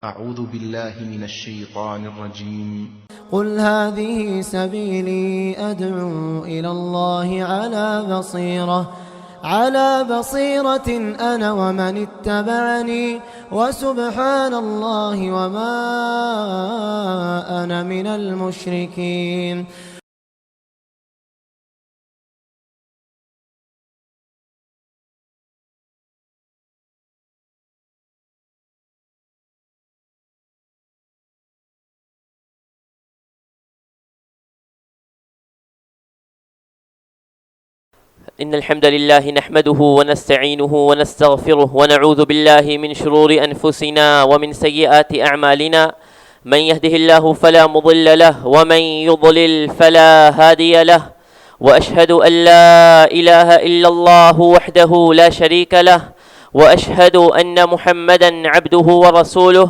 أعوذ بالله من الشيطان الرجيم. قل هذه سبيلي أدعو إلى الله على بصيرة أنا ومن اتبعني وسبحان الله وما أنا من المشركين. إن الحمد لله نحمده ونستعينه ونستغفره ونعوذ بالله من شرور أنفسنا ومن سيئات أعمالنا. من يهده الله فلا مضل له ومن يضلل فلا هادي له، وأشهد أن لا إله إلا الله وحده لا شريك له، وأشهد أن محمدا عبده ورسوله.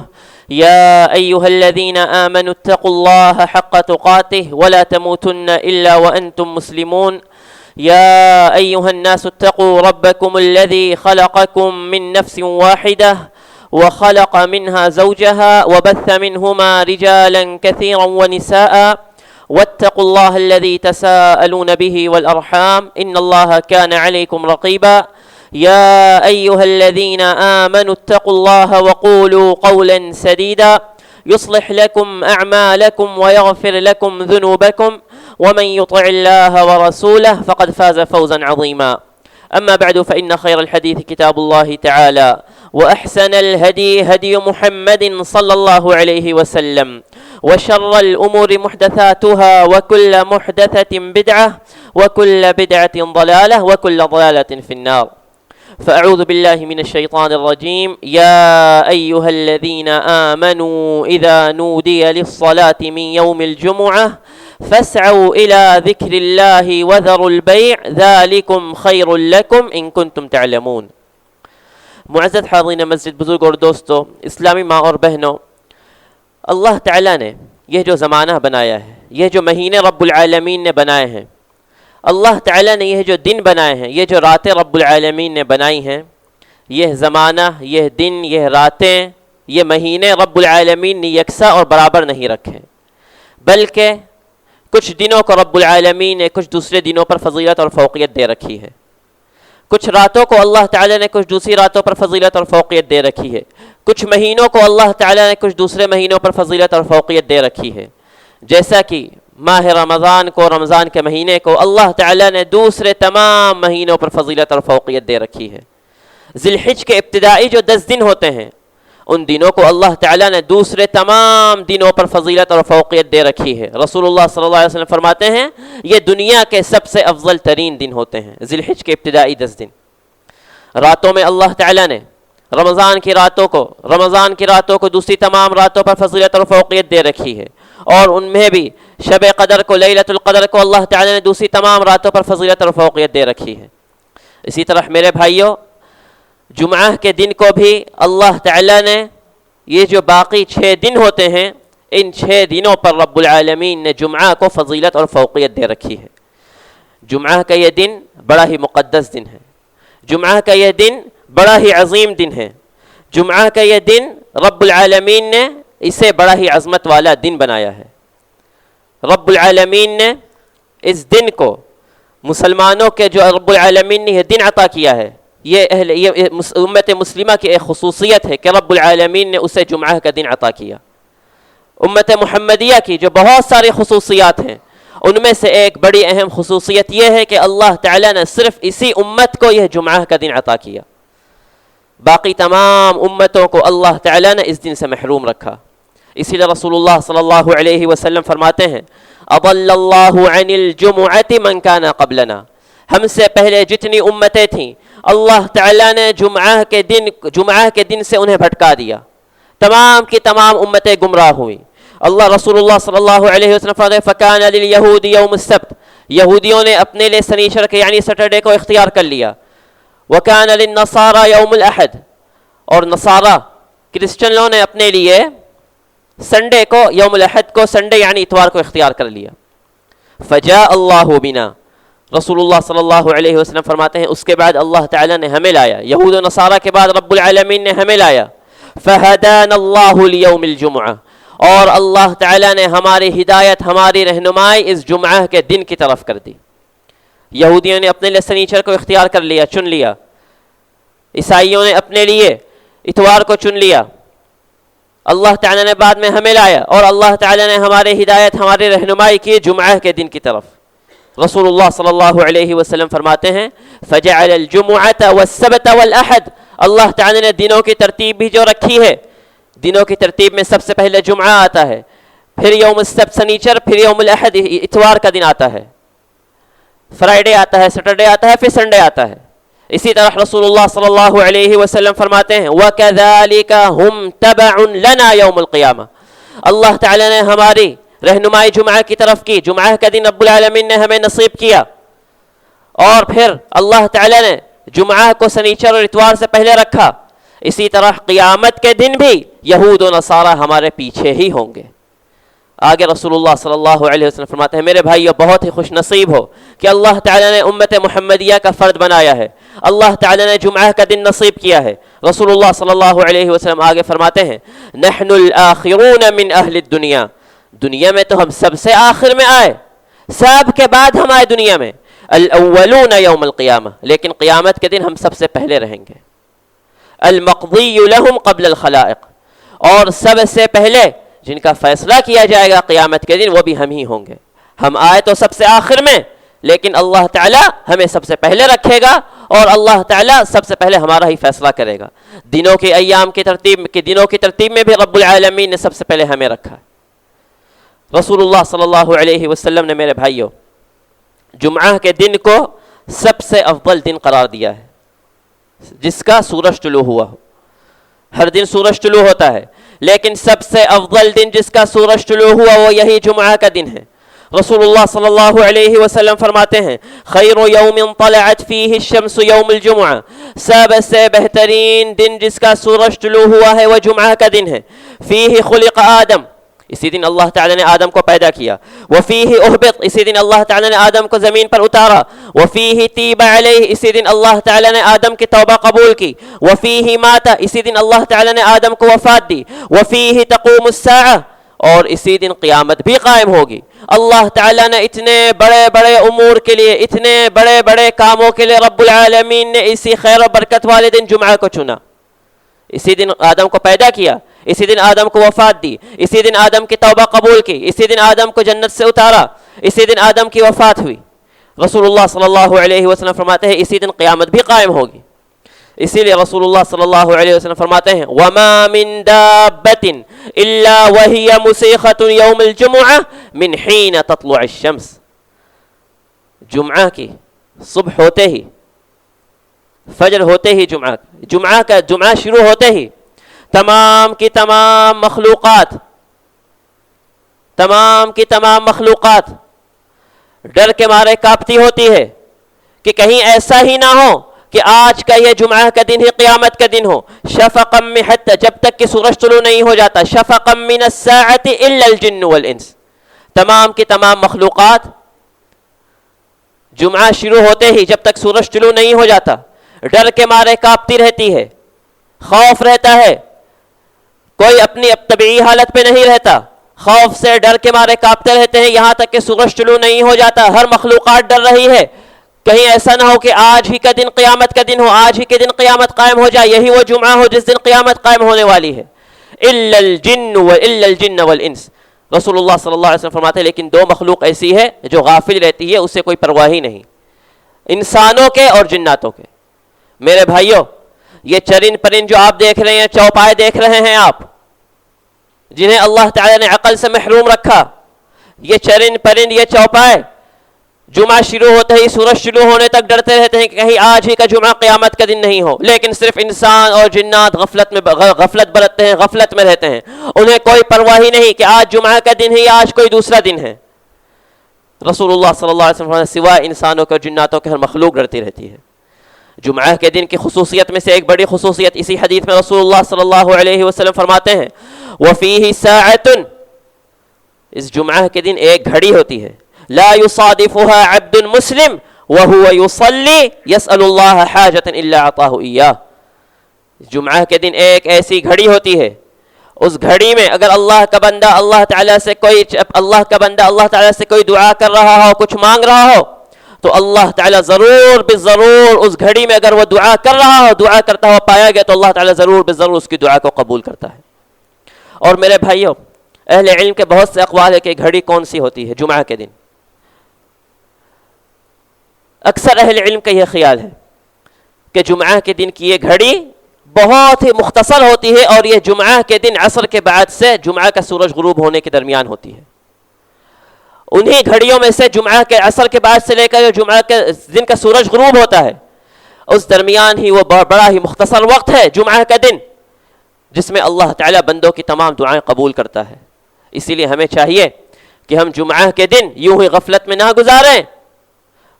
يا أيها الذين آمنوا اتقوا الله حق تقاته ولا تموتن إلا وأنتم مسلمون. يا أيها الناس اتقوا ربكم الذي خلقكم من نفس واحدة وخلق منها زوجها وبث منهما رجالا كثيرا ونساء، واتقوا الله الذي تساءلون به والأرحام إن الله كان عليكم رقيبا. يا أيها الذين آمنوا اتقوا الله وقولوا قولا سديدا يصلح لكم أعمالكم ويغفر لكم ذنوبكم، ومن يطع الله ورسوله فقد فاز فوزا عظيما. أما بعد، فإن خير الحديث كتاب الله تعالى، وأحسن الهدي هدي محمد صلى الله عليه وسلم، وشر الأمور محدثاتها، وكل محدثة بدعة، وكل بدعة ضلالة، وكل ضلالة في النار. فأعوذ بالله من الشيطان الرجيم. يا أيها الذين آمنوا إذا نودي للصلاة من يوم الجمعة فاسعوا إلى ذكر الله وذروا البيع ذلكم خير لكم إن كنتم تعلمون. معزز حاضرین مسجد، بزرگ اور دوستو، اسلامی ماں اور بہنوں، اللہ تعالیٰ نے یہ جو زمانہ بنایا ہے، یہ جو مہینے رب العالمین نے بنائے ہیں، اللہ تعالیٰ نے یہ جو دن بنائے ہیں، یہ جو راتیں رب العالمین نے بنائی ہیں، یہ زمانہ، یہ دن، یہ راتیں، یہ مہینے رب العالمین نے یکساں اور برابر نہیں رکھے، بلکہ کچھ دنوں کو رب العالمین نے کچھ دوسرے دنوں پر فضیلت اور فوقیت دے رکھی ہے، کچھ راتوں کو اللہ تعالیٰ نے کچھ دوسری راتوں پر فضیلت اور فوقیت دے رکھی ہے، کچھ مہینوں کو اللہ تعالیٰ نے کچھ دوسرے مہینوں پر فضیلت اور فوقیت دے رکھی ہے. جیسا کہ ماہ رمضان کو، رمضان کے مہینے کو اللہ تعالیٰ نے دوسرے تمام مہینوں پر فضیلت اور فوقیت دے رکھی ہے. ذی الحج کے ابتدائی جو 10 دن ہوتے ہیں، ان دنوں کو اللہ تعالیٰ نے دوسرے تمام دنوں پر فضیلت اور فوقیت دے رکھی ہے. رسول اللہ صلی اللہ علیہ وسلم فرماتے ہیں یہ دنیا کے سب سے افضل ترین دن ہوتے ہیں، ذی الحج کے ابتدائی 10 دن. راتوں میں اللہ تعالیٰ نے رمضان کی راتوں کو دوسری تمام راتوں پر فضیلت اور فوقیت دے رکھی ہے، اور ان میں بھی شب قدر کو، لیلۃ القدر کو اللہ تعالیٰ نے دوسری تمام راتوں پر فضیلت اور فوقیت دے رکھی ہے. اسی طرح میرے بھائیوں، جمعہ کے دن کو بھی اللہ تعالیٰ نے یہ جو باقی 6 دن ہوتے ہیں، ان 6 دنوں پر رب العالمین نے جمعہ کو فضیلت اور فوقیت دے رکھی ہے. جمعہ کا یہ دن بڑا ہی مقدس دن ہے، جمعہ کا یہ دن بڑا ہی عظیم دن ہے. جمعہ کا یہ دن رب العالمین نے اسے بڑا ہی عظمت والا دن بنایا ہے. رب العالمین نے اس دن کو مسلمانوں کے، جو رب العالمین نے یہ دن عطا کیا ہے، یہ امت مسلمہ کی ایک خصوصیت ہے کہ رب العالمین نے اسے جمعہ کا دن عطا کیا. امت محمدیہ کی جو بہت ساری خصوصیات ہیں، ان میں سے ایک بڑی اہم خصوصیت یہ ہے کہ اللہ تعالیٰ نے صرف اسی امت کو یہ جمعہ کا دن عطا کیا، باقی تمام امتوں کو اللہ تعالیٰ نے اس دن سے محروم رکھا. اسی لیے رسول اللہ صلی اللہ علیہ وسلم فرماتے ہیں اضل اللہ عن الجمعۃ من کان قبلنا، ہم سے پہلے جتنی امتیں تھیں اللہ تعالیٰ نے جمعہ کے دن سے انہیں بھٹکا دیا، تمام کی تمام امتیں گمراہ ہوئیں. رسول اللہ صلی اللہ علیہ وسلم فرماتے ہیں فکان لليہود یوم السبت، یہودیوں نے اپنے لیے سنیچر کے یعنی سیٹرڈے کو اختیار کر لیا. وکان للنصارى یوم الاحد، اور نصارہ کرسچنوں نے اپنے لیے سنڈے کو، یوم الاحد کو، سنڈے یعنی اتوار کو اختیار کر لیا. فجاء اللہ بنا، رسول اللہ صلی اللہ علیہ وسلم فرماتے ہیں اس کے بعد اللہ تعالیٰ نے ہمیں لایا، یہود و نصارہ کے بعد رب العالمین نے ہمیں لایا. فہدانا اللہ لیوم الجمعہ، اور اللہ تعالیٰ نے ہماری ہدایت، ہماری رہنمائی اس جمعہ کے دن کی طرف کر دی۔ یہودیوں نے اپنے لیے سنیچر کو اختیار کر لیا، چن لیا، عیسائیوں نے اپنے لیے اتوار کو چن لیا، اللہ تعالیٰ نے بعد میں ہمیں لایا، اور اللہ تعالیٰ نے ہماری ہدایت، ہماری رہنمائی کی جمعہ کے دن کی طرف۔ رسول اللہ صلی اللہ علیہ وسلم فرماتے ہیں فجعل الجمعۃ والسبت والاحد، اللہ تعالیٰ نے دنوں کی ترتیب بھی جو رکھی ہے، دنوں کی ترتیب میں سب سے پہلے جمعہ آتا ہے، پھر یوم السبت سنیچر، پھر یوم الاحد اتوار کا دن آتا ہے، فرائیڈے آتا ہے، سیٹرڈے آتا ہے، پھر سنڈے آتا ہے۔ اسی طرح رسول اللہ صلی اللہ علیہ وسلم فرماتے ہیں وَكَذَلِكَ هُمْ تَبَعٌ لَنَا يَوْمُ الْقِيَامَةِ، اللہ تعالیٰ نے ہماری رہنمائی جمعہ کی طرف کی، جمعہ کا دن رب العالمین نے ہمیں نصیب کیا، اور پھر اللہ تعالیٰ نے جمعہ کو سنیچر اور اتوار سے پہلے رکھا۔ اسی طرح قیامت کے دن بھی یہود و نصارہ ہمارے پیچھے ہی ہوں گے۔ آگے رسول اللہ صلی اللہ علیہ وسلم فرماتے ہیں میرے بھائیو بہت ہی خوش نصیب ہو کہ اللہ تعالیٰ نے امت محمدیہ کا فرد بنایا ہے، اللہ تعالیٰ نے جمعہ کا دن نصیب کیا ہے۔ رسول اللہ صلی اللہ علیہ وسلم آگے فرماتے ہیں نحن الآخرون من اہل الدنیا، دنیا میں تو ہم سب سے آخر میں آئے، سب کے بعد ہم آئے دنیا میں، الاولون یوم القیامہ، لیکن قیامت کے دن ہم سب سے پہلے رہیں گے، المقضی لہم قبل الخلائق، اور سب سے پہلے جن کا فیصلہ کیا جائے گا قیامت کے دن وہ بھی ہم ہی ہوں گے۔ ہم آئے تو سب سے آخر میں، لیکن اللہ تعالیٰ ہمیں سب سے پہلے رکھے گا، اور اللہ تعالیٰ سب سے پہلے ہمارا ہی فیصلہ کرے گا۔ دنوں کے ایام کی ترتیب میں بھی رب العالمین نے سب سے پہلے ہمیں رکھا ہے۔ رسول اللہ صلی اللہ علیہ وسلم نے میرے بھائیوں جمعہ کے دن کو سب سے افضل دن قرار دیا ہے، جس کا سورج طلوع ہوا ہو۔ ہر دن سورج طلوع ہوتا ہے، لیکن سب سے افضل دن جس کا سورج طلوع ہوا وہ یہی جمعہ کا دن ہے۔ رسول اللہ صلی اللہ علیہ وسلم فرماتے ہیں خیر یوم طلعت فیہ الشمس یوم الجمعہ، سب سے بہترین دن جس کا سورج طلوع ہوا ہے وہ جمعہ کا دن ہے۔ فیہ خلق آدم، اسی دن اللہ تعالیٰ نے آدم کو پیدا کیا۔ وفیہ اہبط، اسی دن اللہ تعالیٰ نے آدم کو زمین پر اتارا۔ وفیہ تیب علیہ، اسی دن اللہ تعالیٰ نے آدم کی توبہ قبول کی۔ وفیہ مات، اسی دن اللہ تعالیٰ نے آدم کو وفات دی۔ وفیہ تقوم الساعہ، اور اسی دن قیامت بھی قائم ہوگی۔ اللہ تعالیٰ نے اتنے بڑے بڑے امور کے لیے، اتنے بڑے بڑے کاموں کے لیے رب العالمین نے اسی خیر و برکت والے دن جمعہ کو چنا۔ اسی دن آدم کو پیدا کیا، اسی دن آدم کو وفات دی، اسی دن آدم کی توبہ قبول کی، اسی دن آدم کو جنت سے اتارا، اسی دن آدم کی وفات ہوئی۔ رسول اللہ صلی اللہ علیہ وسلم فرماتے ہیں اسی دن قیامت بھی قائم ہوگی۔ اسی لیے رسول اللہ صلی اللہ علیہ وسلم فرماتے ہیں وَمَا مِن دَابَّةٍ إِلَّا وَهِيَ مُسِيخَةٌ يَوْمِ الْجُمُعَةِ مِنْ حِينَ تَطْلُعِ الشَّمْسِ، جمعہ کی صبح ہوتے ہی، فجر ہوتے ہی، جمعہ شروع ہوتے ہی تمام کی تمام مخلوقات ڈر کے مارے کانپتی ہوتی ہے کہ کہیں ایسا ہی نہ ہو کہ آج کا یہ جمعہ کا دن ہی قیامت کا دن ہو۔ شفقا من حتی، جب تک کہ سورج طلوع نہیں ہو جاتا، شفقا من الساعة الا الجن والانس، تمام کی تمام مخلوقات جمعہ شروع ہوتے ہی جب تک سورج طلوع نہیں ہو جاتا ڈر کے مارے کانپتی رہتی ہے، خوف رہتا ہے، کوئی اپنی طبیعی حالت پہ نہیں رہتا، خوف سے ڈر کے مارے کانپتے رہتے ہیں یہاں تک کہ سورج طلوع نہیں ہو جاتا۔ ہر مخلوقات ڈر رہی ہے کہیں ایسا نہ ہو کہ آج ہی کا دن قیامت کا دن ہو، آج ہی کے دن قیامت قائم ہو جائے، یہی وہ جمعہ ہو جس دن قیامت قائم ہونے والی ہے۔ الا الجن والانس، رسول اللہ صلی اللہ علیہ وسلم فرماتے ہیں لیکن دو مخلوق ایسی ہے جو غافل رہتی ہے، اسے کوئی پرواہ ہی نہیں، انسانوں کے اور جناتوں کے۔ میرے بھائیوں یہ چرند پرند جو آپ دیکھ رہے ہیں، چوپائے دیکھ رہے ہیں آپ، جنہیں اللہ تعالیٰ نے عقل سے محروم رکھا، یہ چرند پرند، یہ چوپائے جمعہ شروع ہوتے ہی سورج شروع ہونے تک ڈرتے رہتے ہیں کہ کہیں آج ہی کا جمعہ قیامت کا دن نہیں ہو، لیکن صرف انسان اور جنات غفلت برتتے ہیں، غفلت میں رہتے ہیں، انہیں کوئی پرواہ ہی نہیں کہ آج جمعہ کا دن ہے یا آج کوئی دوسرا دن ہے۔ رسول اللہ صلی اللہ علیہ وسلم سوائے انسانوں کے اور جناتوں کے ہر مخلوق ڈرتی رہتی ہے۔ جمعہ کے دن کی خصوصیت میں سے ایک بڑی خصوصیت اسی حدیث میں رسول اللہ صلی اللہ علیہ وسلم فرماتے ہیں وَفِيهِ سَاعَةٌ، اس جمعہ کے دن ایک گھڑی ہوتی ہے، لا يصادفها عبد مسلم وهو يصلي يسأل الله حاجة إلا أعطاه إياه، جمعہ کے دن ایک ایسی گھڑی ہوتی ہے، اس گھڑی میں اگر اللہ کا بندہ اللہ تعالیٰ سے کوئی دعا کر رہا ہو، کچھ مانگ رہا ہو، تو اللہ تعالیٰ ضرور بالضرور اس گھڑی میں اگر وہ دعا کر رہا ہو، دعا کرتا ہوا پایا گیا، تو اللہ تعالیٰ ضرور بالضرور اس کی دعا کو قبول کرتا ہے۔ اور میرے بھائیوں، اہل علم کے بہت سے اقوال ہے کہ گھڑی کون سی ہوتی ہے جمعہ کے دن۔ اکثر اہل علم کا یہ خیال ہے کہ جمعہ کے دن کی یہ گھڑی بہت ہی مختصر ہوتی ہے، اور یہ جمعہ کے دن عصر کے بعد سے جمعہ کا سورج غروب ہونے کے درمیان ہوتی ہے۔ انہی گھڑیوں میں سے جمعہ کے عصر کے بعد سے لے کر جمعہ کے دن کا سورج غروب ہوتا ہے، اس درمیان ہی وہ بڑا ہی مختصر وقت ہے جمعہ کا دن، جس میں اللہ تعالیٰ بندوں کی تمام دعائیں قبول کرتا ہے۔ اسی لیے ہمیں چاہیے کہ ہم جمعہ کے دن یوں ہی غفلت میں نہ گزاریں،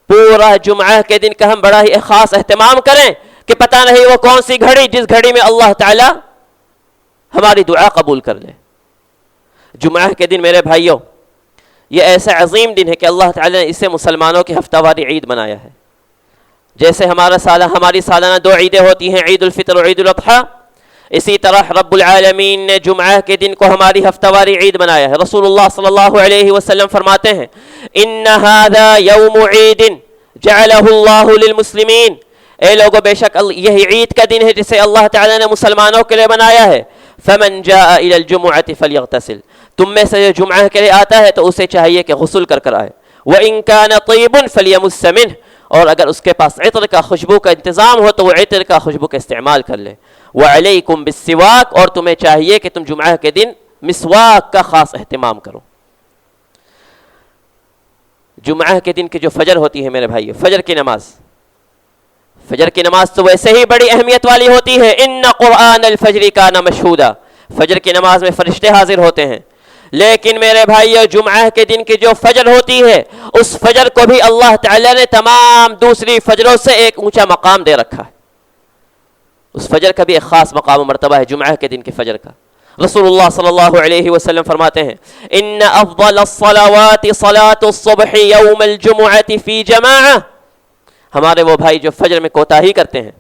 پورا جمعہ کے دن کا ہم بڑا ہی خاص اہتمام کریں کہ پتہ نہیں وہ کون سی گھڑی جس گھڑی میں اللہ تعالیٰ ہماری دعا قبول کر لے۔ جمعہ کے دن میرے بھائیوں، یہ ایسا عظیم دن ہے کہ اللہ تعالیٰ نے اسے مسلمانوں کی ہفتہ واری عید بنایا ہے۔ جیسے ہماری سالانہ دو عیدیں ہوتی ہیں، عید الفطر اور عید الاضحیٰ، اسی طرح رب العالمین نے جمعہ کے دن کو ہماری ہفتہ واری عید بنایا ہے۔ رسول اللہ صلی اللہ علیہ وسلم فرماتے ہیں، ان ھذا یوم عید جعلہ اللہ للمسلمین، اے لوگو بے شک یہی عید کا دن ہے جسے اللہ تعالیٰ نے مسلمانوں کے لیے بنایا ہے۔ فمن جاء الى الجمعۃ فلیغتسل، تم میں سے جو جمعہ کے لیے آتا ہے تو اسے چاہیے کہ غسل کر آئے۔ وان کان طیب فلیمس منہ، اور اگر اس کے پاس عطر کا خوشبو کا انتظام ہو تو وہ عطر کا خوشبو کا استعمال کر لے۔ وعلیکم بالسواک، اور تمہیں چاہیے کہ تم جمعہ کے دن مسواک کا خاص اہتمام کرو۔ جمعہ کے دن کی جو فجر ہوتی ہے میرے بھائیو، فجر کی نماز تو ویسے ہی بڑی اہمیت والی ہوتی ہے۔ ان قرآن الفجر کان مشہودا، فجر کی نماز میں فرشتے حاضر ہوتے ہیں، لیکن میرے بھائیو جمعہ کے دن کی جو فجر ہوتی ہے، اس فجر کو بھی اللہ تعالیٰ نے تمام دوسری فجروں سے ایک اونچا مقام دے رکھا ہے۔ اس فجر کا بھی ایک خاص مقام و مرتبہ ہے جمعہ کے دن کی فجر کا۔ رسول اللہ صلی اللہ علیہ وسلم فرماتے ہیں، ان افضل الصلوات صلاة الصبح یوم الجمعة فی جماعہ، ہمارے وہ بھائی جو فجر میں کوتاہی کرتے ہیں،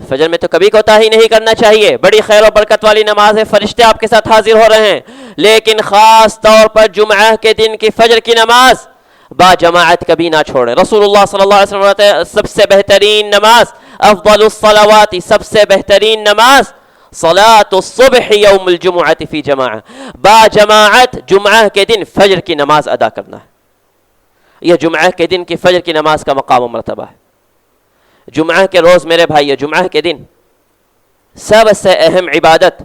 فجر میں تو کبھی کوتاہی نہیں کرنا چاہیے، بڑی خیر و برکت والی نماز ہے، فرشتے آپ کے ساتھ حاضر ہو رہے ہیں، لیکن خاص طور پر جمعہ کے دن کی فجر کی نماز با جماعت کبھی نہ چھوڑیں۔ رسول اللہ صلی اللہ علیہ وسلم فرماتے ہیں، سب سے بہترین نماز، افضل الصلوات، سب سے بہترین نماز، صلاة الصبح یوم الجمعة فی جماعہ، با جماعت جمعہ کے دن فجر کی نماز ادا کرنا ہے۔ یہ جمعہ کے دن کی فجر کی نماز کا مقام و مرتبہ ہے۔ جمعہ کے روز میرے بھائیو، جمعہ کے دن سب سے اہم عبادت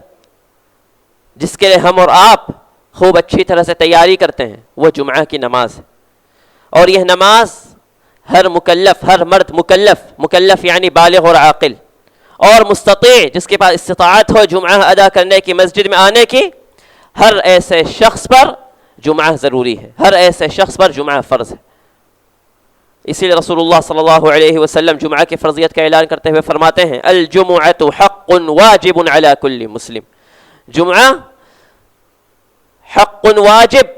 جس کے لیے ہم اور آپ خوب اچھی طرح سے تیاری کرتے ہیں، وہ جمعہ کی نماز ہے۔ اور یہ نماز ہر مکلف، ہر مرد مکلف یعنی بالغ اور عاقل اور مستطیع، جس کے پاس استطاعت ہو جمعہ ادا کرنے کی، مسجد میں آنے کی، ہر ایسے شخص پر جمعہ ضروری ہے، ہر ایسے شخص پر جمعہ فرض ہے۔ اسی لیے رسول اللہ صلی اللہ علیہ وسلم جمعہ کی فرضیت کا اعلان کرتے ہوئے فرماتے ہیں، الجمعۃ حق واجب علی کل مسلم، جمعہ حق واجب،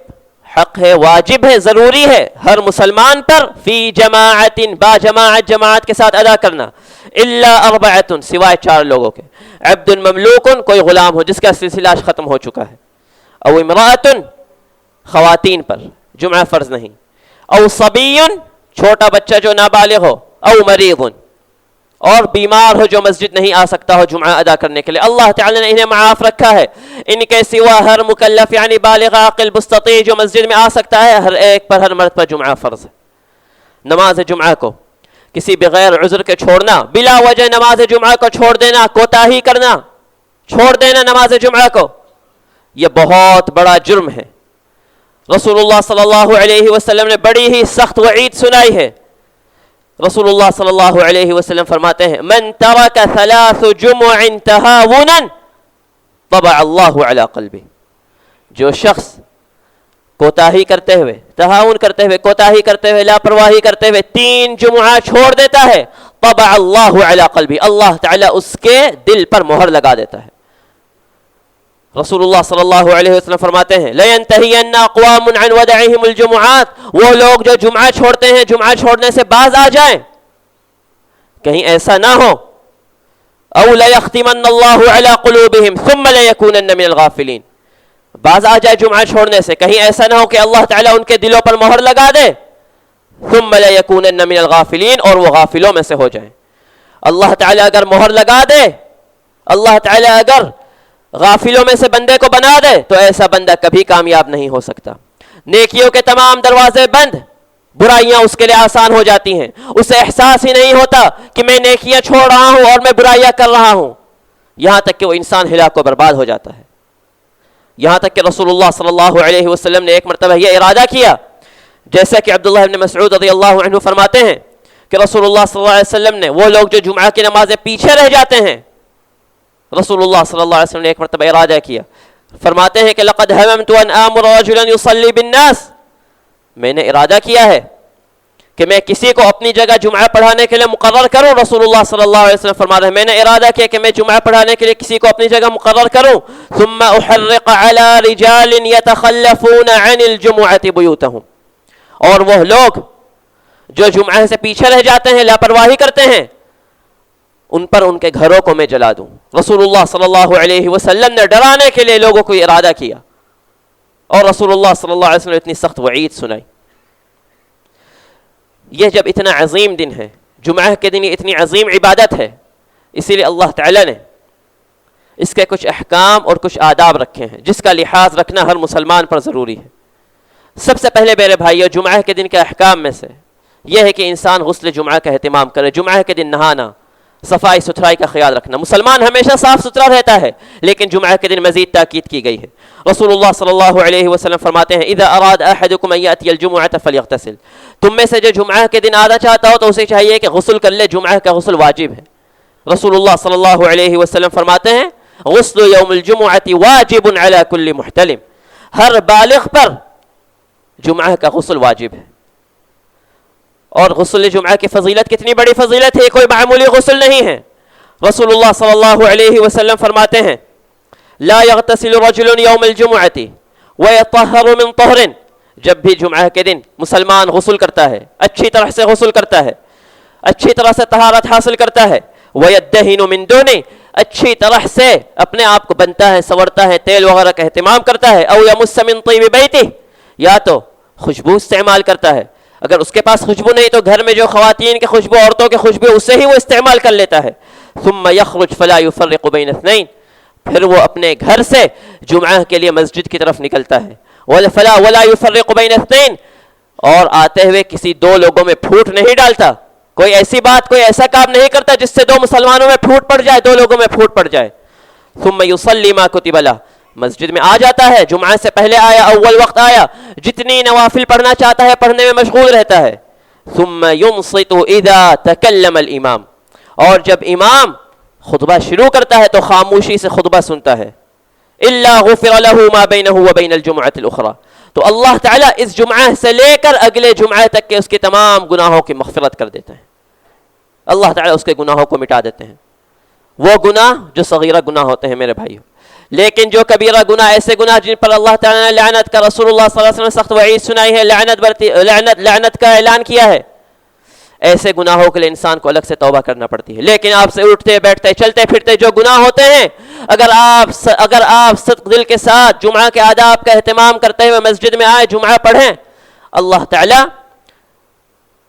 حق ہے، واجب ہے، ضروری ہے ہر مسلمان پر، فی جماعت، با جماعت، جماعت کے ساتھ ادا کرنا، الا اربعۃ، سوائے 4 لوگوں کے، عبد مملوک، کوئی غلام ہو جس کا سلسلہ ختم ہو چکا ہے، او امرأۃ، خواتین پر جمعہ فرض نہیں، او صبی، چھوٹا بچہ جو نابالغ ہو، او مریض، اور بیمار ہو جو مسجد نہیں آ سکتا ہو جمعہ ادا کرنے کے لیے، اللہ تعالی نے انہیں معاف رکھا ہے۔ ان کے سوا ہر مکلف یعنی بالغ عاقل مستطیع جو مسجد میں آ سکتا ہے، ہر ایک پر، ہر مرد پر جمعہ فرض ہے۔ نماز جمعہ کو کسی بغیر عذر کے چھوڑنا، بلا وجہ نماز جمعہ کو چھوڑ دینا، کوتاہی کرنا، چھوڑ دینا نماز جمعہ کو، یہ بہت بڑا جرم ہے۔ رسول اللہ صلی اللہ علیہ وسلم نے بڑی ہی سخت وعید سنائی ہے۔ رسول اللہ صلی اللہ علیہ وسلم فرماتے ہیں، من ترک 3 جمع تہاونا طبع اللہ علی قلبہ، جو شخص کوتاہی کرتے ہوئے، تہاون کرتے ہوئے، کوتاہی کرتے ہوئے، لاپرواہی کرتے ہوئے 3 جمعہ چھوڑ دیتا ہے، طبع اللہ علی قلبہ، اللہ تعالیٰ اس کے دل پر مہر لگا دیتا ہے۔ رسول اللہ صلی اللہ علیہ وسلم فرماتے ہیں، لَيَنْتَهِيَنَّ أَقْوَامٌ عَنْ وَدَعِهِمُ الْجُمُعَاتِ، وہ لوگ جو جمعہ چھوڑتے ہیں، جمعہ چھوڑنے سے باز آ جائیں، کہیں ایسا نہ ہو او لیختمن اللہ علی قلوبہم ثم لیکونن من الغافلین. بعض آ جائے جمعہ چھوڑنے سے، کہیں ایسا نہ ہو کہ اللہ تعالیٰ ان کے دلوں پر مہر لگا دے، ثم لیکونن من الغافلین، اور وہ غافلوں میں سے ہو جائیں. اللہ تعالیٰ اگر مہر لگا دے، اللہ تعالیٰ اگر غافلوں میں سے بندے کو بنا دے تو ایسا بندہ کبھی کامیاب نہیں ہو سکتا. نیکیوں کے تمام دروازے بند، برائیاں اس کے لیے آسان ہو جاتی ہیں. اسے احساس ہی نہیں ہوتا کہ میں نیکیاں چھوڑ رہا ہوں اور میں برائیاں کر رہا ہوں، یہاں تک کہ وہ انسان ہلاک و برباد ہو جاتا ہے. یہاں تک کہ رسول اللہ صلی اللہ علیہ وسلم نے ایک مرتبہ یہ ارادہ کیا، جیسا کہ عبداللہ ابن مسعود رضی اللہ عنہ فرماتے ہیں کہ رسول اللہ صلی اللہ علیہ وسلم نے، وہ لوگ جو جمعہ کی نمازیں پیچھے رہ جاتے ہیں، رسول اللہ صلی اللہ علیہ وسلم نے ایک مرتبہ ارادہ کیا، فرماتے ہیں کہ لقد هممت ان آمر رجلا يصلي بالناس، میں نے ارادہ کیا ہے کہ میں کسی کو اپنی جگہ جمعہ پڑھانے کے لیے مقرر کروں. رسول اللہ صلی اللہ علیہ وسلم فرما رہے ہیں میں نے ارادہ کیا کہ میں جمعہ پڑھانے کے لیے کسی کو اپنی جگہ مقرر کروں. ثم احرق على رجال يتخلفون عن الجمعة بيوتهم، اور وہ لوگ جو جمعہ سے پیچھے رہ جاتے ہیں، لاپرواہی کرتے ہیں، ان پر ان کے گھروں کو میں جلا دوں. رسول اللہ صلی اللہ علیہ وسلم نے ڈرانے کے لیے لوگوں کو ارادہ کیا، اور رسول اللہ صلی اللہ علیہ وسلم نے اتنی سخت وعید سنائی. یہ جب اتنا عظیم دن ہے، جمعہ کے دن یہ اتنی عظیم عبادت ہے، اسی لیے اللہ تعالیٰ نے اس کے کچھ احکام اور کچھ آداب رکھے ہیں جس کا لحاظ رکھنا ہر مسلمان پر ضروری ہے. سب سے پہلے میرے بھائیو، جمعہ کے دن کے احکام میں سے یہ ہے کہ انسان غسل جمعہ کا اہتمام کرے. جمعہ کے دن نہانا، صفائی ستھرائی کا خیال رکھنا. مسلمان ہمیشہ صاف ستھرا رہتا ہے، لیکن جمعہ کے دن مزید تاکید کی گئی ہے. رسول اللہ صلی اللہ علیہ وسلم فرماتے ہیں اذا اراد احدکم ان یاتی الجمعۃ فلیغتسل، تم میں سے جو جمعہ کے دن آنا چاہتا ہو تو اسے چاہیے کہ غسل کر لے. جمعہ کا غسل واجب ہے. رسول اللہ صلی اللہ علیہ وسلم فرماتے ہیں غسل یوم الجمعۃ واجب علی کل محتلم، ہر بالغ پر جمعہ کا غسل واجب ہے. اور غسل جمعہ کی فضیلت کتنی بڑی فضیلت ہے، کوئی معمولی غسل نہیں ہے. رسول اللہ صلی اللہ علیہ وسلم فرماتے ہیں لا یغتسل رجل یوم الجمعۃ ویطہر من طہر، جب بھی جمعہ کے دن مسلمان غسل کرتا ہے، اچھی طرح سے غسل کرتا ہے، اچھی طرح سے طہارت حاصل کرتا ہے، ویدہن من دون، اچھی طرح سے اپنے آپ کو بنتا ہے، سورتا ہے، تیل وغیرہ کا اہتمام کرتا ہے، او یمس من طیب بیتہ، یا تو خوشبو استعمال کرتا ہے، اگر اس کے پاس خوشبو نہیں تو گھر میں جو خواتین کے خوشبو، عورتوں کے خوشبو، اسے ہی وہ استعمال کر لیتا ہے. ثم یخرج فلا یفرق بین اثنین، پھر وہ اپنے گھر سے جمعہ کے لیے مسجد کی طرف نکلتا ہے. ولا یفرق بین اثنین، اور آتے ہوئے کسی دو لوگوں میں پھوٹ نہیں ڈالتا، کوئی ایسی بات، کوئی ایسا کام نہیں کرتا جس سے دو مسلمانوں میں پھوٹ پڑ جائے، دو لوگوں میں پھوٹ پڑ جائے. ثم یصلی ما کتب لہ، مسجد میں آ جاتا ہے، جمعہ سے پہلے آیا، اول وقت آیا، جتنی نوافل پڑھنا چاہتا ہے پڑھنے میں مشغول رہتا ہے. ثم ينصت اذا تکلم الامام، اور جب امام خطبہ شروع کرتا ہے تو خاموشی سے خطبہ سنتا ہے. الا غفر له ما بینه وبین الجمعۃ الاخرى، تو اللہ تعالیٰ اس جمعہ سے لے کر اگلے جمعہ تک کے اس کے تمام گناہوں کی مغفرت کر دیتے ہیں. اللہ تعالیٰ اس کے گناہوں کو مٹا دیتے ہیں، وہ گناہ جو صغیرہ گناہ ہوتے ہیں میرے بھائیو. لیکن جو کبیرہ گناہ، ایسے گناہ جن پر اللہ تعالیٰ نے لعنت کا، رسول اللہ صلی اللہ علیہ وسلم نے سخت وعید سنائی ہے، لعنت کا اعلان کیا ہے، ایسے گناہوں کے لیے انسان کو الگ سے توبہ کرنا پڑتی ہے. لیکن آپ سے اٹھتے بیٹھتے چلتے پھرتے جو گناہ ہوتے ہیں، اگر آپ صدق دل کے ساتھ جمعہ کے آداب کا اہتمام کرتے ہوئے مسجد میں آئے، جمعہ پڑھیں، اللہ تعالیٰ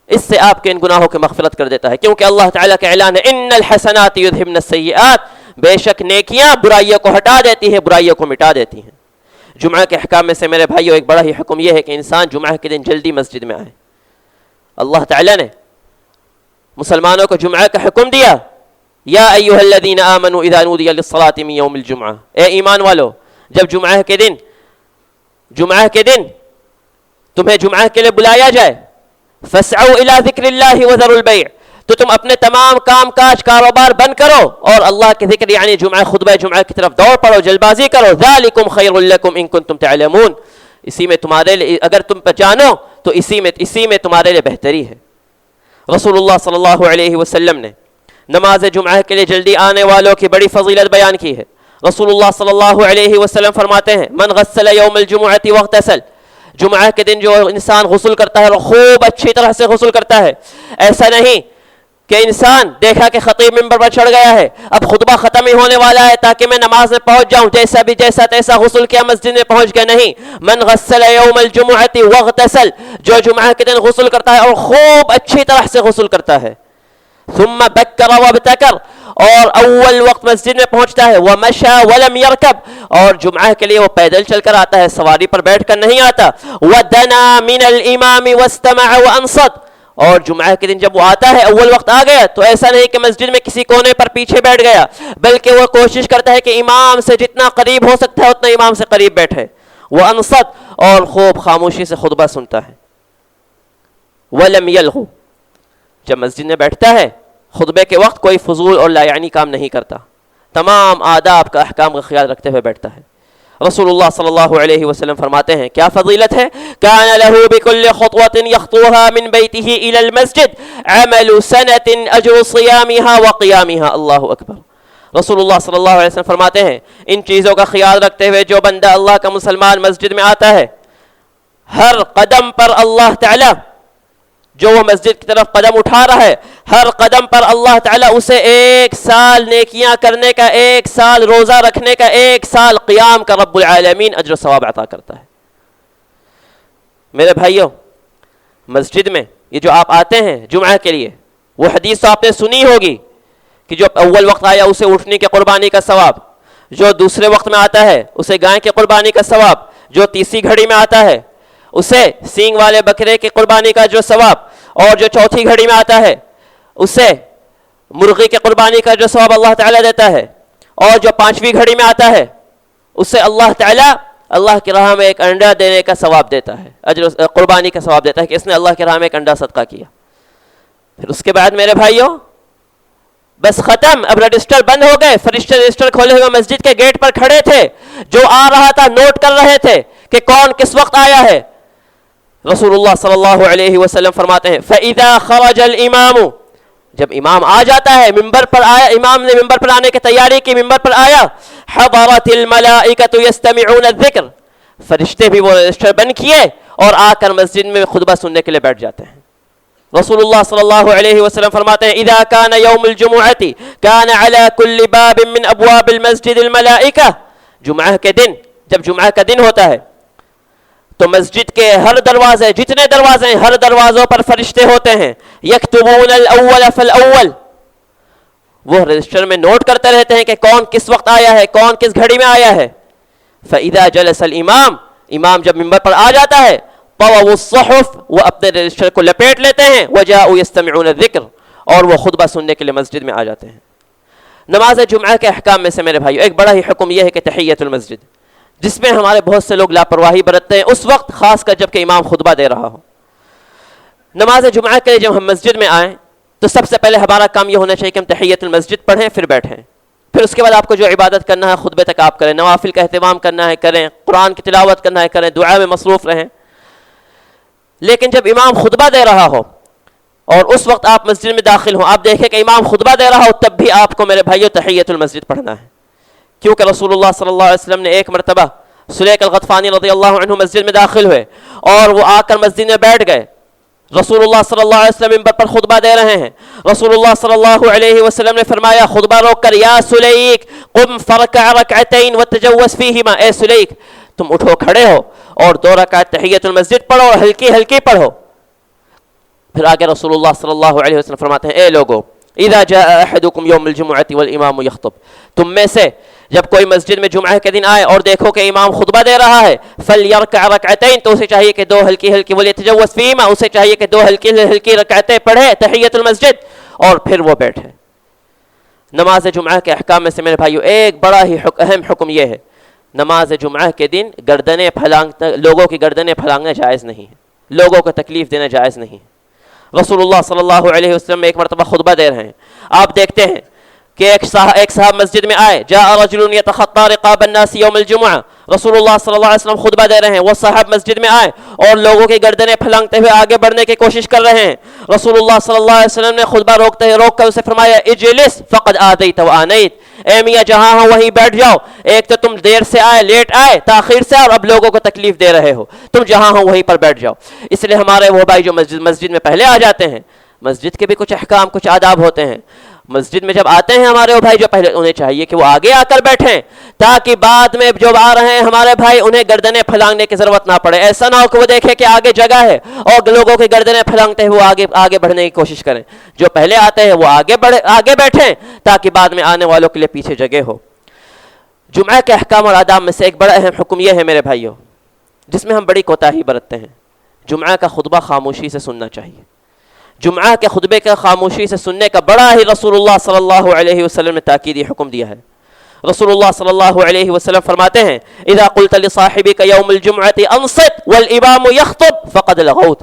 اس سے آپ کے ان گناہوں کی مغفرت کر دیتا ہے. کیونکہ اللہ تعالیٰ کا اعلان ہے ان الحسنات یذھبن السیئات، بے شک نیکیاں برائیوں کو ہٹا دیتی ہیں، برائیوں کو مٹا دیتی ہیں. جمعہ کے احکام میں سے میرے بھائیو ایک بڑا ہی حکم یہ ہے کہ انسان جمعہ کے دن جلدی مسجد میں آئے. اللہ تعالیٰ نے مسلمانوں کو جمعہ کا حکم دیا، یا ایھا الذین آمنوا اذا نودی للصلاۃ من یوم الجمعہ، اے ایمان والو جب جمعہ کے دن تمہیں جمعہ کے لیے بلایا جائے، فاسعوا الی ذکر اللہ وذروا البیع، تو تم اپنے تمام کام کاج کاروبار بند کرو اور اللہ کے ذکر یعنی خطبہ جمعہ کی طرف دوڑ پڑو، جلد بازی کرو. ذالکم خیر لکم ان کنتم تعلمون، اسی میں تمہارے لیے، اگر تم جانو تو اسی میں تمہارے لیے بہتری ہے. رسول اللہ صلی اللہ علیہ وسلم نے نماز جمعہ کے لیے جلدی آنے والوں کی بڑی فضیلت بیان کی ہے. رسول اللہ صلی اللہ علیہ وسلم فرماتے ہیں من غسل یوم الجمعۃ واغتسل، جمعہ کے دن جو انسان غسل کرتا ہے اور خوب اچھی طرح سے غسل کرتا ہے، ایسا نہیں کہ انسان دیکھا کہ خطیب ممبر پر چڑھ گیا ہے، اب خطبہ ختم ہی ہونے والا ہے، تاکہ میں نماز میں پہنچ جاؤں، جیسا تیسا غسل کیا مسجد میں پہنچ گیا. نہیں، من غسل یوم الجمعۃ واغتسل، جو جمعہ کے دن غسل کرتا ہے اور خوب اچھی طرح سے غسل کرتا ہے، ثم بکر وابتکر، اور اول وقت مسجد میں پہنچتا ہے، ومشى ولم يركب، اور جمعہ کے لیے وہ پیدل چل کر آتا ہے، سواری پر بیٹھ کر نہیں آتا، ودنا من الامام واستمع وانصت، اور جمعہ کے دن جب وہ آتا ہے اول وقت آ گیا تو ایسا نہیں کہ مسجد میں کسی کونے پر پیچھے بیٹھ گیا، بلکہ وہ کوشش کرتا ہے کہ امام سے جتنا قریب ہو سکتا ہے اتنا امام سے قریب بیٹھے، وانصت، اور خوب خاموشی سے خطبہ سنتا ہے، ولم یلغو، جب مسجد میں بیٹھتا ہے خطبے کے وقت کوئی فضول اور لا یعنی کام نہیں کرتا، تمام آداب کا احکام کا خیال رکھتے ہوئے بیٹھتا ہے. رسول اللہ صلی اللہ علیہ وسلم فرماتے ہیں کیا فضیلت ہے، کان له بكل خطوة يخطوها من بيته الى المسجد عمل سنة اجر صيامها وقيامها. اللہ اکبر. رسول اللہ صلی اللہ علیہ وسلم فرماتے ہیں ان چیزوں کا خیال رکھتے ہوئے جو بندہ اللہ کا مسلمان مسجد میں آتا ہے، ہر قدم پر اللہ تعالی، جو وہ مسجد کی طرف قدم اٹھا رہا ہے، ہر قدم پر اللہ تعالیٰ اسے 1 سال نیکیاں کرنے کا، 1 سال روزہ رکھنے کا، 1 سال قیام کا رب العالمین اجر و ثواب عطا کرتا ہے. میرے بھائیوں، مسجد میں یہ جو آپ آتے ہیں جمعہ کے لیے، وہ حدیث تو آپ نے سنی ہوگی کہ جو اول وقت آیا اسے اٹھنے کی قربانی کا ثواب، جو دوسرے وقت میں آتا ہے اسے گائے کی قربانی کا ثواب، جو تیسری گھڑی میں آتا ہے اسے سینگ والے بکرے کی قربانی کا جو ثواب، اور جو چوتھی گھڑی میں آتا ہے اسے مرغی کی قربانی کا جو ثواب اللہ تعالیٰ دیتا ہے، اور جو 5ویں گھڑی میں آتا ہے اسے اللہ تعالیٰ اللہ کی راہ میں ایک انڈا دینے کا ثواب دیتا ہے، اجر قربانی کا ثواب دیتا ہے کہ اس نے اللہ کی راہ میں ایک انڈا صدقہ کیا. پھر اس کے بعد میرے بھائیوں بس ختم، اب رجسٹر بند ہو گئے، فرشتے رجسٹر کھولے ہوئے مسجد کے گیٹ پر کھڑے تھے، جو آ رہا تھا نوٹ کر رہے تھے کہ کون کس وقت آیا ہے. رسول اللہ صلی اللہ علیہ وسلم فرماتے ہیں فَإِذَا خَرَجَ الْإِمَامُ، جب امام آ جاتا ہے، ممبر پر آیا، امام نے ممبر پر آنے کی تیاری کی، ممبر پر آیا، حضرت الملائکۃ یستمعون الذکر، فرشتے بھی وہ رجسٹر بند کیے اور آ کر مسجد میں خطبہ سننے کے لیے بیٹھ جاتے ہیں. رسول اللہ صلی اللہ علیہ وسلم فرماتے ہیں اذا كان يوم الجمعة كان على كل باب من ابواب المسجد الملائکہ، جمعہ کے دن جب جمعہ کا دن ہوتا ہے تو مسجد کے ہر دروازے، جتنے دروازے ہیں ہر دروازوں پر فرشتے ہوتے ہیں، یکتبون الاول فالاول، وہ رجسٹر میں نوٹ کرتے رہتے ہیں کہ کون کس وقت آیا ہے، کون کس گھڑی میں آیا ہے. فاذا جلس الامام، امام جب ممبر پر آ جاتا ہے، طووا الصحف، وہ اپنے رجسٹر کو لپیٹ لیتے ہیں، وجاءوا یستمعون الذکر، اور وہ خطبہ سننے کے لیے مسجد میں آ جاتے ہیں. نماز جمعہ کے احکام میں سے میرے بھائیو ایک بڑا ہی حکم یہ ہے کہ تحیۃ المسجد، جس میں ہمارے بہت سے لوگ لاپرواہی برتتے ہیں اس وقت، خاص کر جب کہ امام خطبہ دے رہا ہو. نماز جمعہ کے لیے جب ہم مسجد میں آئیں تو سب سے پہلے ہمارا کام یہ ہونا چاہیے کہ ہم تحیۃ المسجد پڑھیں، پھر بیٹھیں. پھر اس کے بعد آپ کو جو عبادت کرنا ہے خطبے تک آپ کریں، نوافل کا اہتمام کرنا ہے کریں، قرآن کی تلاوت کرنا ہے کریں، دعا میں مصروف رہیں. لیکن جب امام خطبہ دے رہا ہو اور اس وقت آپ مسجد میں داخل ہوں، آپ دیکھیں کہ امام خطبہ دے رہا ہو، تب بھی آپ کو میرے بھائیو تحیۃ المسجد پڑھنا ہے. کیونکہ رسول اللہ صلی اللہ علیہ وسلم نے ایک مرتبہ سلیق الغطفانی رضی اللہ عنہ مسجد میں داخل ہوئے اور وہ آ کر مسجد میں بیٹھ گئے. رسول اللہ صلی اللہ علیہ وسلم منبر پر خطبہ دے رہے ہیں. رسول اللہ صلی اللہ علیہ وسلم نے فرمایا خطبہ روک کر، یا سلیق قم فرکع رکعتین وتجوز فیہما، اے سلیق تم اٹھو کھڑے ہو اور 2 رکعت تحیۃ المسجد پڑھو اور ہلکی ہلکی پڑھو. پھر آگے رسول اللہ صلی اللہ علیہ وسلم فرماتے ہیں اے لوگو اذا جاء احدکم یوم الجمعۃ والامام یخطب، تم میں سے جب کوئی مسجد میں جمعہ کے دن آئے اور دیکھو کہ امام خطبہ دے رہا ہے، فلیرکع رکعتین، تو اسے چاہیے کہ 2 ہلکی ہلکی، ولیتجوز فیہما، اسے چاہیے کہ 2 ہلکی ہلکی رکعتیں پڑھے تحیۃ المسجد اور پھر وہ بیٹھے. نماز جمعہ کے احکام میں سے میرے بھائیو ایک بڑا ہی اہم حکم یہ ہے، نماز جمعہ کے دن لوگوں کی گردنیں پھلانگنا جائز نہیں ہے، لوگوں کو تکلیف دینا جائز نہیں ہے. رسول اللہ صلی اللہ علیہ وسلم ایک مرتبہ خطبہ دے رہے ہیں، آپ دیکھتے ہیں کہ ایک صاحب مسجد میں آئے، جاء رجل یتخطی رقاب الناس یوم الجمعہ، رسول اللہ صلی اللہ علیہ وسلم خطبہ دے رہے ہیں، وہ صاحب مسجد میں آئے اور لوگوں کی گردنیں پھلانگتے ہوئے آگے بڑھنے کی کوشش کر رہے ہیں. رسول اللہ صلی اللہ علیہ وسلم نے خطبہ روک کر اسے فرمایا اجلس فقد آدیت وآنیت، اے میاں جہاں ہو وہیں بیٹھ جاؤ، ایک تو تم دیر سے آئے، لیٹ آئے، تاخیر سے، اور اب لوگوں کو تکلیف دے رہے ہو، تم جہاں ہو وہیں پر بیٹھ جاؤ. اس لیے ہمارے وہ بھائی جو مسجد میں پہلے آ جاتے ہیں، مسجد کے بھی کچھ احکام کچھ آداب ہوتے ہیں. مسجد میں جب آتے ہیں ہمارے وہ بھائی جو پہلے انہیں چاہیے کہ وہ آگے آ کر بیٹھیں تاکہ بعد میں جو آ رہے ہیں ہمارے بھائی انہیں گردنیں پھلانگنے کی ضرورت نہ پڑے. ایسا نہ ہو کہ وہ دیکھیں کہ آگے جگہ ہے اور لوگوں کی گردنیں پھلانگتے ہیں وہ آگے بڑھنے کی کوشش کریں. جو پہلے آتے ہیں وہ آگے بیٹھیں تاکہ بعد میں آنے والوں کے لیے پیچھے جگہ ہو. جمعہ کے احکام اور آداب میں سے ایک بڑا اہم حکم یہ ہے میرے بھائیوں جس میں ہم بڑی کوتاہی برتتے ہیں. جمعہ کا خطبہ خاموشی سے سننا چاہیے. جمعہ کے خطبے کا خاموشی سے سننے کا بڑا ہی رسول اللہ صلی اللہ علیہ وسلم نے تاکیدی حکم دیا ہے. رسول اللہ صلی اللہ علیہ وسلم فرماتے ہیں اذا قلت لصاحبك يوم الجمعة انصت والامام يخطب فقد لغوت.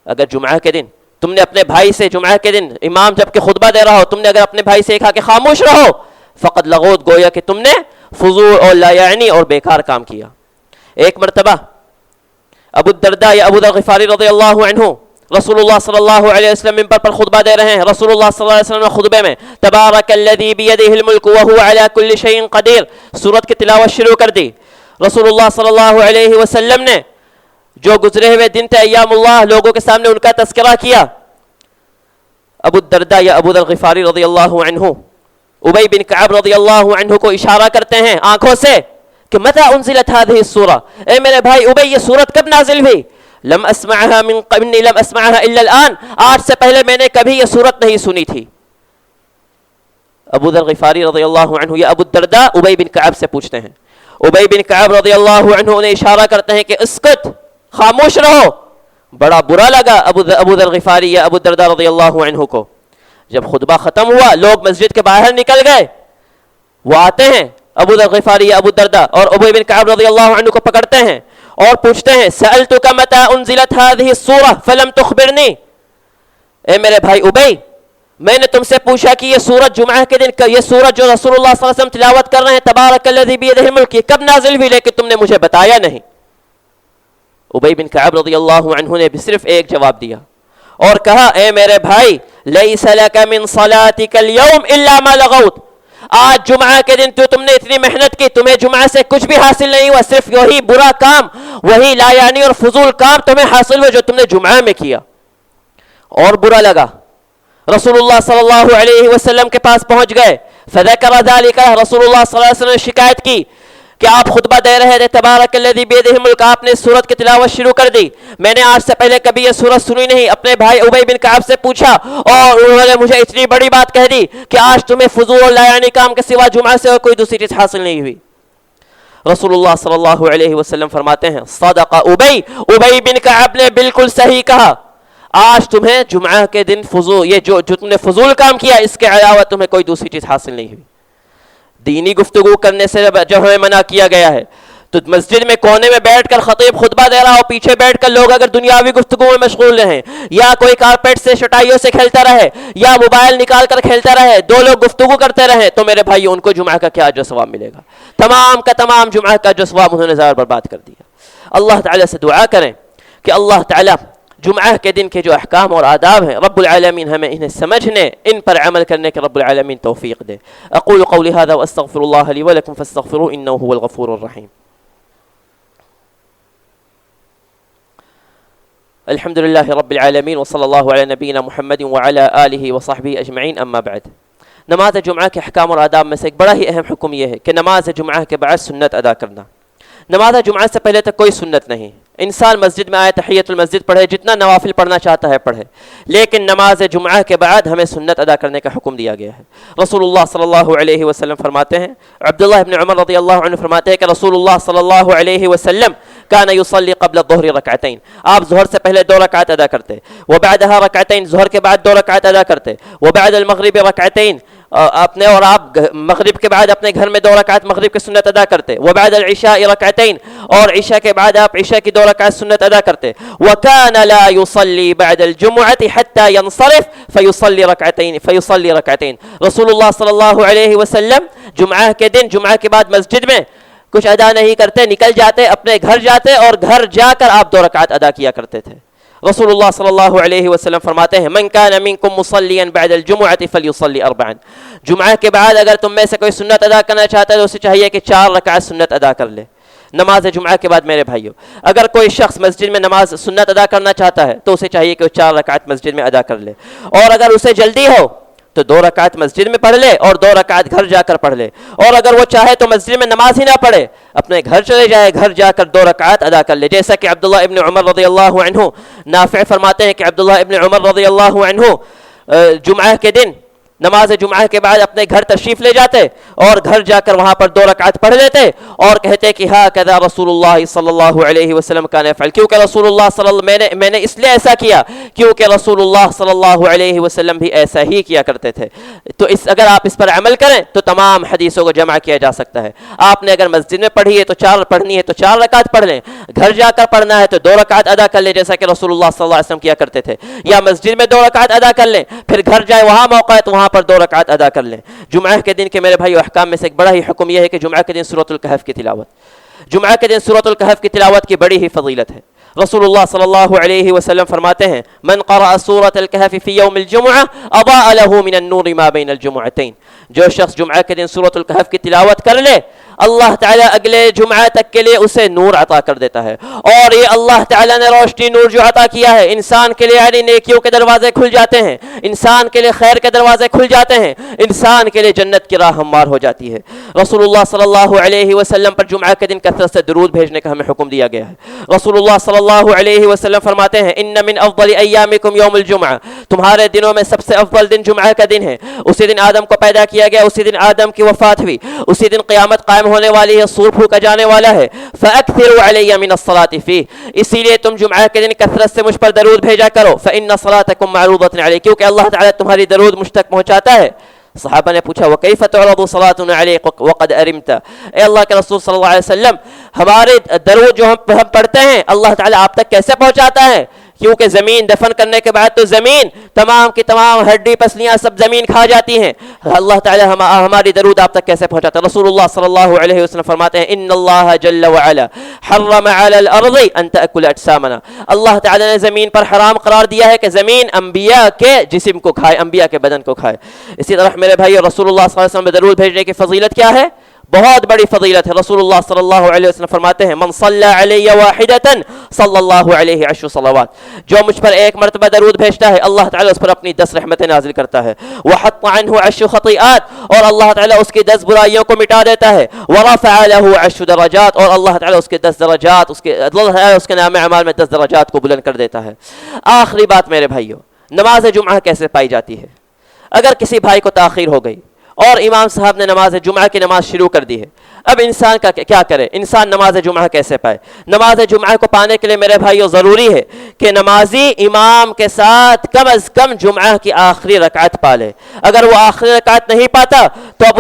اگر جمعہ کے دن تم نے اپنے بھائی سے جمعہ کے دن امام جب کہ خطبہ دے رہا ہو تم نے اگر اپنے بھائی سے کہا کہ خاموش رہو فقد لغوت گویا کہ تم نے فضول اور لا یعنی اور بیکار کام کیا. ایک مرتبہ ابو الدرداء یا ابو ذر غفاری رضی اللہ عنہ رسول اللہ صلی اللہ علیہ وسلم منبر پر خطبہ دے رہے ہیں. رسول اللہ صلی اللہ علیہ وسلم نے خطبے میں تبارک الذی بیدہ الملک وہو علی کل شیء قدیر سورت کی تلاوت شروع کر دی. رسول اللہ صلی اللہ علیہ وسلم نے جو گزرے ہوئے دن تھے ایام اللہ لوگوں کے سامنے ان کا تذکرہ کیا. ابو الدرداء یا ابو ذر غفاری رضی اللہ عنہ ابی بن کعب رضی اللہ عنہ کو اشارہ کرتے ہیں آنکھوں سے کہ متى انزلت هذه السورہ. اے میرے بھائی ابی یہ سورت کب نازل ہوئی؟ لم اسمعها من قبل لم اسمعها الا الان آج سے پہلے میں نے کبھی یہ سورت نہیں سنی تھی. ابو ذر غفاری رضی اللہ عنہ یا ابو الدرداء ابی بن کعب سے پوچھتے ہیں. ابی بن کعب رضی اللہ عنہ انہیں اشارہ کرتے ہیں کہ اسکت خاموش رہو. بڑا برا لگا ابو ذر غفاری یا ابو الدرداء رضی اللہ عنہ کو. جب خطبہ ختم ہوا لوگ مسجد کے باہر نکل گئے. وہ آتے ہیں ابو ذر غفاری یا ابو الدرداء اور ابی بن کعب رضی اللہ عنہ کو پکڑتے ہیں اور پوچھتے ہیں سألتک متى انزلت هذه السورة فلم تخبرنی. اے میرے بھائی ابی میں نے تم سے پوچھا کہ یہ سورت جمعہ کے دن یہ سورت جو رسول اللہ صلی اللہ علیہ وسلم تلاوت کر رہے ہیں تبارک الذی بیدہ الملک یہ کب نازل ہوئی لیکن تم نے مجھے بتایا نہیں. ابی بن کعب رضی اللہ عنہ نے بھی صرف ایک جواب دیا اور کہا اے میرے بھائی لیس لک من صلاتک اليوم الا ما لغوت. آج جمعہ کے دن تم نے اتنی محنت کی تمہیں جمعہ سے کچھ بھی حاصل نہیں ہوا صرف وہی برا کام وہی لا یعنی اور فضول کام تمہیں حاصل ہوا جو تم نے جمعہ میں کیا. اور برا لگا. رسول اللہ صلی اللہ علیہ وسلم کے پاس پہنچ گئے. فذکر ذلک رسول اللہ صلی اللہ علیہ وسلم نے شکایت کی کہ آپ خطبہ دے رہے تھے تبارک الذی بیدہ الملک آپ نے سورت کی تلاوت شروع کر دی. میں نے آج سے پہلے کبھی یہ سورت سنی نہیں. اپنے بھائی ابی بن کعب سے پوچھا اور انہوں نے مجھے اتنی بڑی بات کہہ دی کہ آج تمہیں فضول اور لا یعنی کام کے سوا جمعہ سے اور کوئی دوسری چیز حاصل نہیں ہوئی. رسول اللہ صلی اللہ علیہ وسلم فرماتے ہیں صدق ابی بن کعب نے بالکل صحیح کہا. آج تمہیں جمعہ کے دن فضول یہ جو تم نے فضول کام کیا اس کے علاوہ تمہیں کوئی دوسری چیز حاصل نہیں ہوئی. دینی گفتگو کرنے سے جب ہمیں منع کیا گیا ہے تو مسجد میں کونے میں بیٹھ کر خطیب خطبہ دے رہا ہو پیچھے بیٹھ کر لوگ اگر دنیاوی گفتگو میں مشغول رہیں یا کوئی کارپیٹ سے چٹائیوں سے کھیلتا رہے یا موبائل نکال کر کھیلتا رہے دو لوگ گفتگو کرتے رہیں تو میرے بھائی ان کو جمعہ کا کیا جو ثواب ملے گا؟ تمام کا تمام جمعہ کا جو ثواب انہوں نے ضائع برباد کر دیا. اللہ تعالیٰ سے دعا کریں کہ اللہ تعالیٰ جمعہ کے دن کے جو احکام اور آداب ہیں رب العالمین ہمیں انہیں سمجھنے ان پر عمل کرنے کے رب العالمین توفیق دے. اقول قولی هذا واستغفر الله لي ولكم فاستغفروه انه هو الغفور الرحیم. الحمد لله رب العالمين وصلى الله على نبينا محمد وعلى آله وصحبه اجمعین. اما بعد نماز جمعہ کے احکام اور آداب میں سے ایک بڑا ہی اہم حکم یہ ہے کہ نماز جمعہ کے بعد سنت ادا کرنا. نماز جمعہ سے پہلے تک کوئی سنت نہیں. انسان مسجد میں آئے تحیۃ المسجد پڑھے جتنا نوافل پڑھنا چاہتا ہے پڑھے لیکن نماز جمعہ کے بعد ہمیں سنت ادا کرنے کا حکم دیا گیا ہے. رسول اللہ صلی اللہ علیہ وسلم فرماتے ہیں عبداللہ ابن عمر رضی اللہ عنہ فرماتے ہیں کہ رسول اللہ صلی اللہ علیہ وسلم کان یصلی قبل الظہر رکعتین آپ ظہر سے پہلے 2 رکعت ادا کرتے وبعدها رکعتین ظہر کے بعد 2 رکعت ادا کرتے وبعد المغرب رکعتین اپنے اور آپ مغرب کے بعد اپنے گھر میں 2 رکعت مغرب کی سنت ادا کرتے وبعد العشاء رکعتین اور عشاء کے بعد آپ عشاء کی 2 رکعت سنت ادا کرتے. وكان لا يصلي بعد الجمعة حتى ينصرف فيصلي ركعتين رسول اللہ صلی اللہ علیہ وسلم جمعہ کے دن جمعہ کے بعد مسجد میں کچھ ادا نہیں کرتے نکل جاتے اپنے گھر جاتے اور گھر جا کر آپ 2 رکعت ادا کیا کرتے تھے. رسول اللہ صلی اللہ علیہ وسلم فرماتے ہیں من كان منكم مصليا بعد الجمعة فليصلي 4 جمعہ کے بعد اگر تم میں سے کوئی سنت ادا کرنا چاہتا ہے تو اسے چاہیے کہ 4 رکعت سنت ادا کر لے. نماز جمعہ کے بعد میرے بھائیوں اگر کوئی شخص مسجد میں نماز سنت ادا کرنا چاہتا ہے تو اسے چاہیے کہ وہ 4 رکعت مسجد میں ادا کر لے، اور اگر اسے جلدی ہو تو 2 رکعت مسجد میں پڑھ لے اور 2 رکعت گھر جا کر پڑھ لے، اور اگر وہ چاہے تو مسجد میں نماز ہی نہ پڑھے، اپنے گھر چلے جائے، گھر جا کر 2 رکعت ادا کر لے، جیسا کہ عبداللہ ابن عمر رضی اللہ عنہ، نافع فرماتے ہیں کہ عبداللہ ابن عمر رضی اللہ عنہ جمعہ کے دن نماز جمعہ کے بعد اپنے گھر تشریف لے جاتے اور گھر جا کر وہاں پر 2 رکعت پڑھ لیتے اور کہتے کہ ہاں کذا رسول اللہ صلی اللہ علیہ وسلم کا نفعل، کیونکہ رسول اللہ صلی اللہ میں نے اس لیے ایسا کیا کیونکہ رسول اللہ صلی اللہ علیہ وسلم بھی ایسا ہی کیا کرتے تھے۔ تو اگر آپ اس پر عمل کریں تو تمام حدیثوں کو جمع کیا جا سکتا ہے۔ آپ نے اگر مسجد میں پڑھی ہے تو 4 پڑھنی ہے تو 4 رکعت پڑھ لیں، گھر جا کر پڑھنا ہے تو 2 رکعت ادا کر لیں جیسا کہ رسول اللہ صلی اللہ علیہ وسلم کیا کرتے تھے، یا مسجد میں 2 رکعت ادا کر لیں، پھر گھر جائے وہاں موقع ہے تو وہاں پر 2 رکعت ادا کر لیں۔ جمعہ کے دن کے میرے بھائی احکام میں سے ایک بڑا ہی حکم یہ ہے کہ جمعہ کے دن سورۃ الکہف کی تلاوت، جمعہ کے دن سورۃ الکہف کی تلاوت کی بڑی ہی فضیلت ہے۔ رسول اللہ صلی اللہ علیہ وسلم فرماتے ہیں من قرأ سورۃ الکہف فی یوم الجمعہ اضاء له من النور ما بین الجمعتین، جو شخص جمعہ کے دن سورۃ الکہف کی تلاوت کر لے اللہ تعالیٰ اگلے جمعہ تک کے لیے اسے نور عطا کر دیتا ہے، اور یہ اللہ تعالیٰ نے روشنی نور جو عطا کیا ہے انسان کے لیے یعنی نیکیوں کے دروازے کھل جاتے ہیں، انسان کے لیے خیر کے دروازے کھل جاتے ہیں، انسان کے لیے جنت کی راہ ہموار ہو جاتی ہے۔ رسول اللہ صلی اللہ علیہ وسلم پر جمعہ کے دن کثرت سے درود بھیجنے کا ہمیں حکم دیا گیا ہے۔ رسول اللہ صلی اللہ علیہ وسلم فرماتے ہیں ان من افضل ایامکم یوم الجمعہ، تمہارے دنوں میں سب سے افضل دن جمعہ کا دن ہے، اسی دن آدم کو پیدا کیا گیا، اسی دن آدم کی وفات ہوئی، اسی دن قیامت قائم ہونے والی ہے، سور پھونکا جانے والا ہے۔ فاکثروا علی من الصلاۃ فیہ، اسی لیے تم جمعہ کے دن کثرت سے مجھ پر درود بھیجا کرو، فان صلاتکم معروضۃ علی، کیونکہ اللہ تعالیٰ تمہاری درود مجھ تک پہنچاتا ہے۔ صحابہ نے پوچھا وَكَيْفَ تُعْرَضُ صَلَاتُنَا عَلَيْكَ وَقَدْ أَرِمْتَ، اے اللہ کے رسول صلی اللہ علیہ وسلم ہمارے درود جو ہم پڑھتے ہیں اللہ تعالیٰ آپ تک کیسے پہنچاتا ہے؟ کیونکہ زمین دفن کرنے کے بعد تو زمین تمام کی تمام ہڈی پسلیاں سب زمین کھا جاتی ہیں، اللہ تعالیٰ ہماری درود آپ تک کیسے پہنچاتا ہے؟ رسول اللہ صلی اللہ علیہ وسلم فرماتے ہیں ان اللہ جل وعلا حرم علی الارض ان تأکل اجسامنا، اللہ تعالیٰ نے زمین پر حرام قرار دیا ہے کہ زمین انبیاء کے جسم کو کھائے، انبیاء کے بدن کو کھائے۔ اسی طرح میرے بھائی رسول اللہ صلی اللہ علیہ وسلم میں درود بھیجنے کی فضیلت کیا ہے؟ بہت بڑی فضیلت ہے۔ رسول اللہ صلی اللہ علیہ وسلم فرماتے ہیں من صلی علی واحدۃ صلی اللہ علیہ 10 صلوات، جو مجھ پر ایک مرتبہ درود بھیجتا ہے اللہ تعالیٰ اس پر اپنی 10 رحمتیں نازل کرتا ہے، وحط عنہ 10 خطیئات، اور اللہ تعالیٰ اس کی 10 برائیوں کو مٹا دیتا ہے، ورفع له 10 درجات، اور اللہ تعالیٰ اس کے 10 درجات اللہ تعالیٰ اس کے نام اعمال میں 10 درجات کو بلند کر دیتا ہے۔ آخری بات میرے بھائیوں، نماز جمعہ کیسے پائی جاتی ہے؟ اگر کسی بھائی کو تاخیر ہو گئی اور امام صاحب نے نماز جمعہ کی نماز شروع کر دی ہے، اب انسان کا کیا کرے؟ انسان نماز جمعہ کیسے پائے؟ نماز جمعہ کو پانے کے لیے میرے بھائیو ضروری ہے کہ نمازی امام کے ساتھ کم از کم جمعہ کی آخری رکعت پا لے۔ اگر وہ آخری رکعت نہیں پاتا تو اب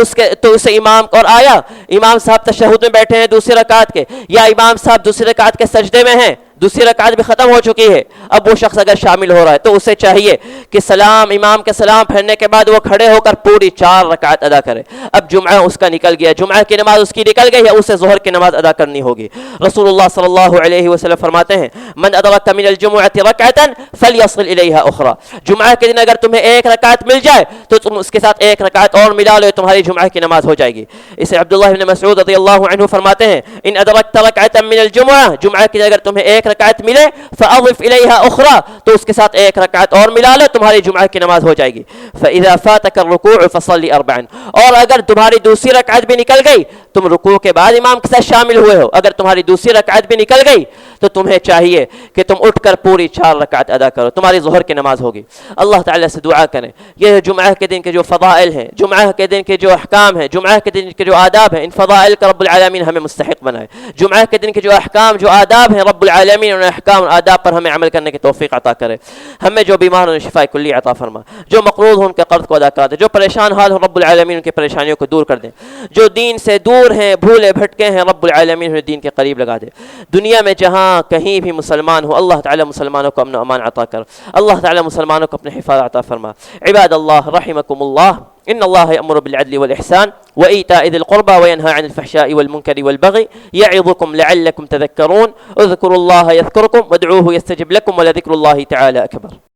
اسے امام اور آیا امام صاحب تشہد میں بیٹھے ہیں دوسری رکعت کے، یا امام صاحب دوسری رکعت کے سجدے میں ہیں، دوسری رکعت بھی ختم ہو چکی ہے، اب وہ شخص اگر شامل ہو رہا ہے تو اسے چاہیے کہ امام کے سلام پھیرنے کے بعد وہ کھڑے ہو کر پوری 4 رکعت ادا کرے۔ اب جمعہ اس کا نکل گیا، جمعہ کی نماز اس کی نکل گئی ہے، اسے ظہر کی نماز ادا کرنی ہوگی۔ رسول اللہ صلی اللہ علیہ وسلم فرماتے ہیں من ادرک من الجمعۃ رکعۃ فلیصل الیہا اخرى، جمعہ کے دن اگر تمہیں 1 رکعت مل جائے تو تم اس کے ساتھ 1 رکعت اور ملا لو، تمہاری جمعہ کی نماز ہو جائے گی۔ اسے عبداللہ بن مسعود رضی اللہ عنہ فرماتے ہیں ان ادرکت رکعۃ من الجمعہ، جمعہ کے دن اگر تمہیں 1 رکعت ملے فاضف الیہا اخرى، تو اس کے ساتھ 1 رکعت اور ملا لو، تمہاری جمعہ کی نماز ہو جائے گی۔ فاذا فاتک الرکوع فصلی 4، اور اگر تمہاری دوسری رکعت بھی نکل گئی، تم رکوع کے بعد امام کے ساتھ شامل ہوئے ہو، اگر تمہاری دوسری رکعت بھی نکل گئی تو تمہیں چاہیے کہ تم اٹھ کر پوری 4 رکعت ادا کرو، تمہاری ظہر کی نماز ہوگی۔ اللہ تعالیٰ سے دعا کریں یہ جمعہ کے دن کے جو فضائل ہیں، جمعہ کے دن کے جو احکام ہیں، جمعہ کے دن کے جو آداب ہیں، ان فضائل کا رب العالمین ہمیں مستحق بنائے۔ جمعہ کے دن کے جو احکام جو آداب ہیں رب العالمین ان احکام اور آداب پر ہمیں عمل کرنے کی توفیق عطا کرے۔ ہمیں جو بیمار ہیں شفاء کلی عطا فرما، جو مقروض ہوں ان کے قرض کو ادا کر دے، جو پریشان حال ہوں رب العالمین ان کی پریشانیوں کو دور کر دے، جو دین سے دور ہیں بھولے بھٹکے ہیں رب العالمین انہیں دین کے قریب لگا دے۔ دنیا میں جہاں کہیں بھی مسلمان ہو اللہ تعالی مسلمانوں کو امن و امان عطا کر، اللہ تعالی مسلمانوں کو اپنے حفاظت عطا فرما۔ عباد اللہ رحمکم اللہ ان اللہ یأمر بالعدل والإحسان وإيتاء ذي القربى وينهى عن الفحشاء والمنكر والبغي يعظكم لعلكم تذكرون اذكروا الله يذكركم وادعوه يستجب لكم ولذكر الله تعالى أكبر۔